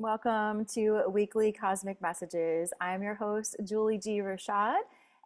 Welcome to Weekly Cosmic Messages. I'm your host, Julie G. Rashad,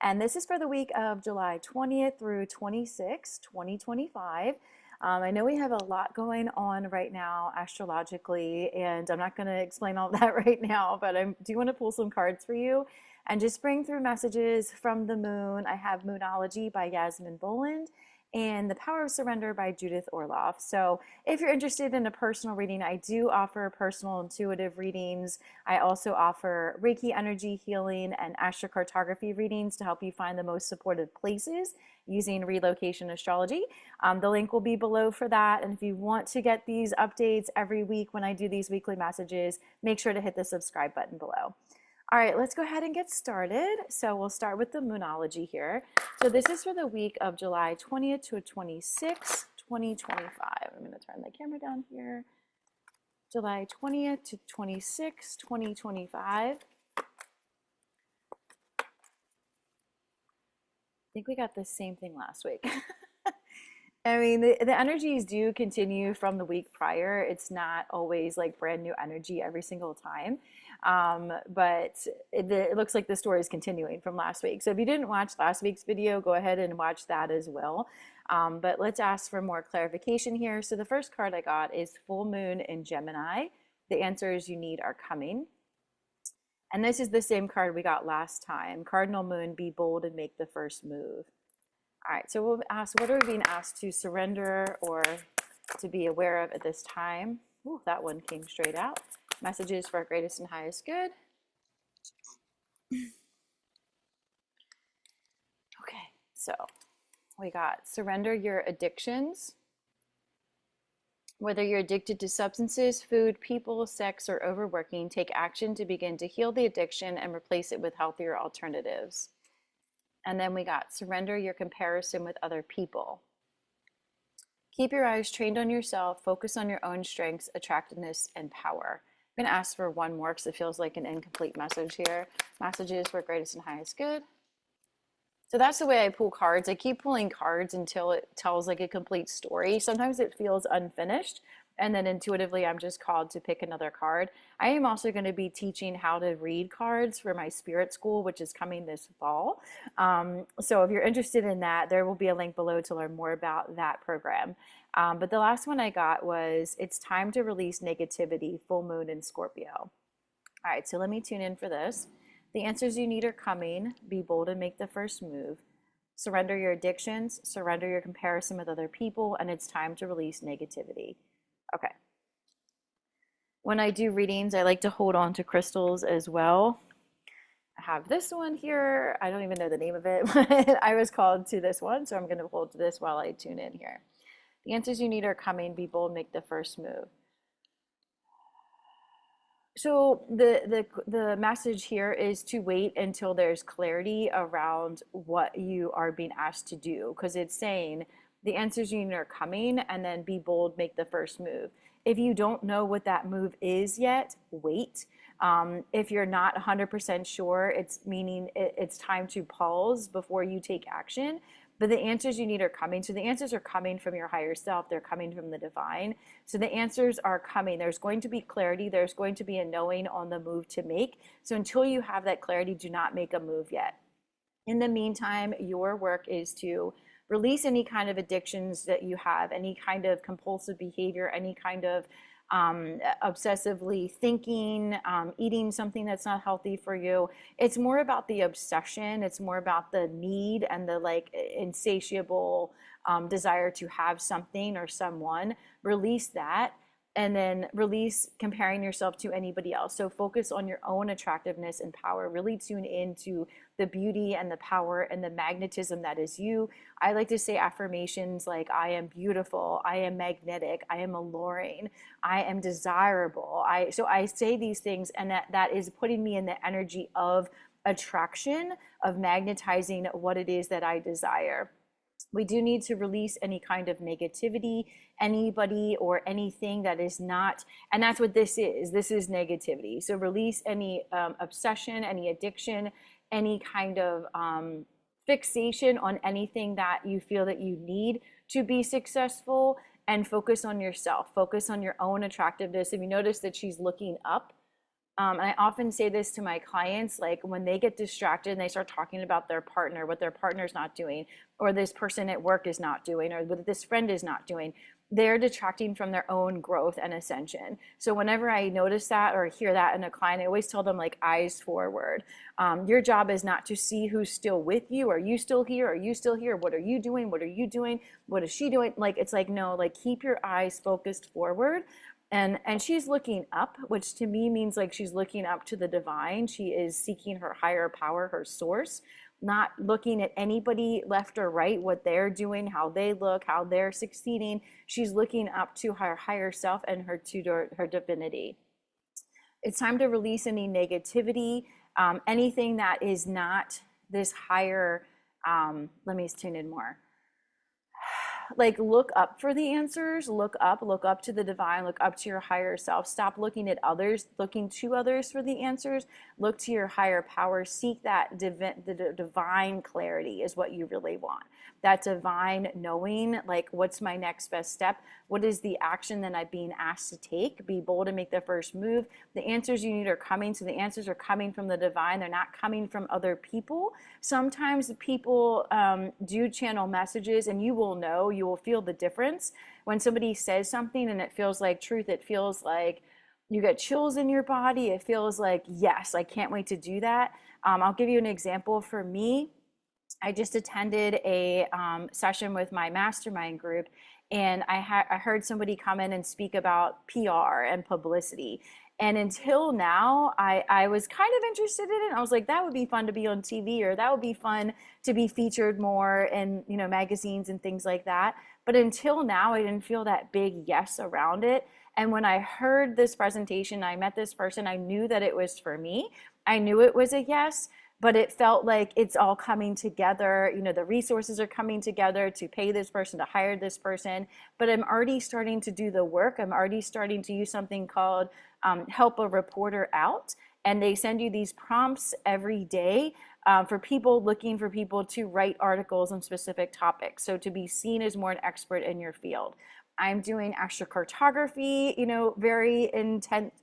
and this is for the week of July 20th through 26th, 2025. I know we have a lot going on right now astrologically, and I'm not going to explain all that right now, but I do want to pull some cards for you and just bring through messages from the moon. I have Moonology by Yasmin Boland and The Power of Surrender by Judith Orloff. So if you're interested in a personal reading, I do offer personal intuitive readings. I also offer Reiki energy healing and astrocartography readings to help you find the most supportive places using relocation astrology. The link will be below for that. And if you want to get these updates every week when I do these weekly messages, make sure to hit the subscribe button below. All right, let's go ahead and get started. So we'll start with the Moonology here. So this is for the week of July 20th to 26th, 2025. I'm going to turn the camera down here. July 20th to 26th, 2025. I think we got the same thing last week. I mean, the energies do continue from the week prior. It's not always like brand new energy every single time. But it looks like the story is continuing from last week. So if you didn't watch last week's video, go ahead and watch that as well. But let's ask for more clarification here. So the first card I got is Full Moon in Gemini. The answers you need are coming. And this is the same card we got last time. Cardinal Moon, be bold and make the first move. All right, so we'll ask, what are we being asked to surrender or to be aware of at this time? Ooh, that one came straight out. Messages for our greatest and highest good. Okay, so we got surrender your addictions. Whether you're addicted to substances, food, people, sex, or overworking, take action to begin to heal the addiction and replace it with healthier alternatives. And then we got surrender your comparison with other people. Keep your eyes trained on yourself, focus on your own strengths, attractiveness, and power. I'm going to ask for one more because it feels like an incomplete message here. Messages for greatest and highest good. So that's the way I pull cards. I keep pulling cards until it tells like a complete story. Sometimes it feels unfinished, and then intuitively I'm just called to pick another card. I am also going to be teaching how to read cards for my spirit school, which is coming this fall. So if you're interested in that, there will be a link below to learn more about that program. But the last one I got was, it's time to release negativity, full moon in Scorpio. All right, so let me tune in for this. The answers you need are coming. Be bold and make the first move. Surrender your addictions, surrender your comparison with other people, and it's time to release negativity. Okay. When I do readings, I like to hold on to crystals as well. I have this one here. I don't even know the name of it, but I was called to this one, so I'm going to hold this while I tune in here. The answers you need are coming. Be bold, make the first move. So the message here is to wait until there's clarity around what you are being asked to do, because it's saying the answers you need are coming, and then be bold, make the first move. If you don't know what that move is yet, wait. If you're not 100% sure, it's meaning it's time to pause before you take action. But the answers you need are coming. So the answers are coming from your higher self. They're coming from the divine. So the answers are coming. There's going to be clarity. There's going to be a knowing on the move to make. So until you have that clarity, do not make a move yet. In the meantime, your work is to release any kind of addictions that you have, any kind of compulsive behavior, any kind of obsessively thinking, eating something that's not healthy for you. It's more about the obsession. It's more about the need and the like insatiable desire to have something or someone. Release that. And then release comparing yourself to anybody else. So focus on your own attractiveness and power. Really tune into the beauty and the power and the magnetism that is you. I like to say affirmations like, I am beautiful, I am magnetic, I am alluring, I am desirable. So I say these things, and that is putting me in the energy of attraction, of magnetizing what it is that I desire. We do need to release any kind of negativity, anybody or anything that is not, and that's what this is. This is negativity. So release any obsession, any addiction, any kind of fixation on anything that you feel that you need to be successful, and focus on yourself. Focus on your own attractiveness. If you notice that she's looking up, And I often say this to my clients, like when they get distracted and they start talking about their partner, what their partner's not doing, or this person at work is not doing, or what this friend is not doing, they're detracting from their own growth and ascension. So whenever I notice that or hear that in a client, I always tell them like eyes forward. Your job is not to see who's still with you. Are you still here? Are you still here? What are you doing? What are you doing? What is she doing? Like, it's like, no, like keep your eyes focused forward. And she's looking up, which to me means like she's looking up to the divine. She is seeking her higher power, her source, not looking at anybody left or right, what they're doing, how they look, how they're succeeding. She's looking up to her higher self and her divinity. It's time to release any negativity, anything that is not this higher. Let me tune in more, like look up for the answers, look up to the divine, look up to your higher self. Stop looking at others, looking to others for the answers. Look to your higher power. Seek that divine clarity is what you really want. That divine knowing, like what's my next best step? What is the action that I'm being asked to take? Be bold and make the first move. The answers you need are coming. So the answers are coming from the divine. They're not coming from other people. Sometimes people do channel messages, and you will know, you will feel the difference when somebody says something and it feels like truth. It feels like you get chills in your body. It feels like, yes, I can't wait to do that. I'll give you an example. For me, I just attended a session with my mastermind group, and I heard somebody come in and speak about PR and publicity. And until now, I was kind of interested in it. I was like, that would be fun to be on TV, or that would be fun to be featured more in, you know, magazines and things like that. But until now, I didn't feel that big yes around it. And when I heard this presentation, I met this person, I knew that it was for me. I knew it was a yes, but it felt like it's all coming together. You know, the resources are coming together to pay this person, to hire this person. But I'm already starting to do the work. I'm already starting to use something called help a reporter out. And they send you these prompts every day for people looking for people to write articles on specific topics. So to be seen as more an expert in your field. I'm doing astrocartography, you know, very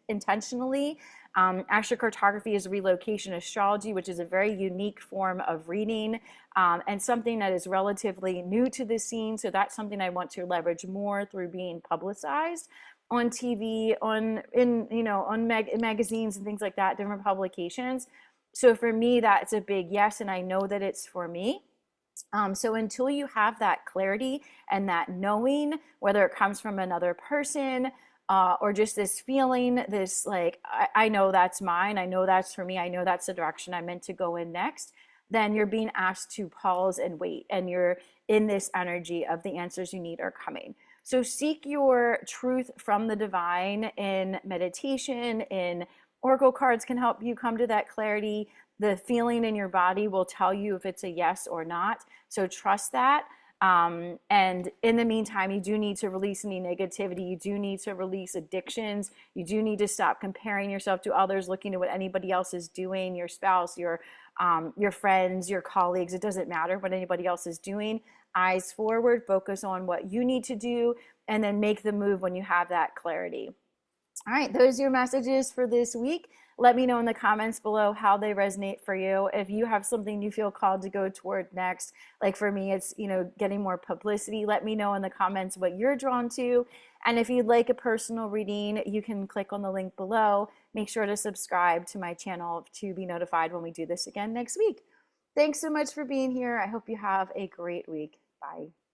intentionally. Astrocartography is relocation astrology, which is a very unique form of reading and something that is relatively new to the scene. So that's something I want to leverage more through being publicized on TV, on magazines and things like that, different publications. So for me, that's a big yes, and I know that it's for me. So until you have that clarity and that knowing, whether it comes from another person or just this feeling, this like, I know that's mine, I know that's for me, I know that's the direction I'm meant to go in next, then you're being asked to pause and wait, and you're in this energy of the answers you need are coming. So seek your truth from the divine in meditation, in oracle cards can help you come to that clarity. The feeling in your body will tell you if it's a yes or not. So trust that. And in the meantime, you do need to release any negativity. You do need to release addictions. You do need to stop comparing yourself to others, looking at what anybody else is doing, your spouse, your friends, your colleagues. It doesn't matter what anybody else is doing. Eyes forward, focus on what you need to do, and then make the move when you have that clarity. All right, those are your messages for this week. Let me know in the comments below how they resonate for you. If you have something you feel called to go toward next, like for me, it's, you know, getting more publicity. Let me know in the comments what you're drawn to. And if you'd like a personal reading, you can click on the link below. Make sure to subscribe to my channel to be notified when we do this again next week. Thanks so much for being here. I hope you have a great week. Bye.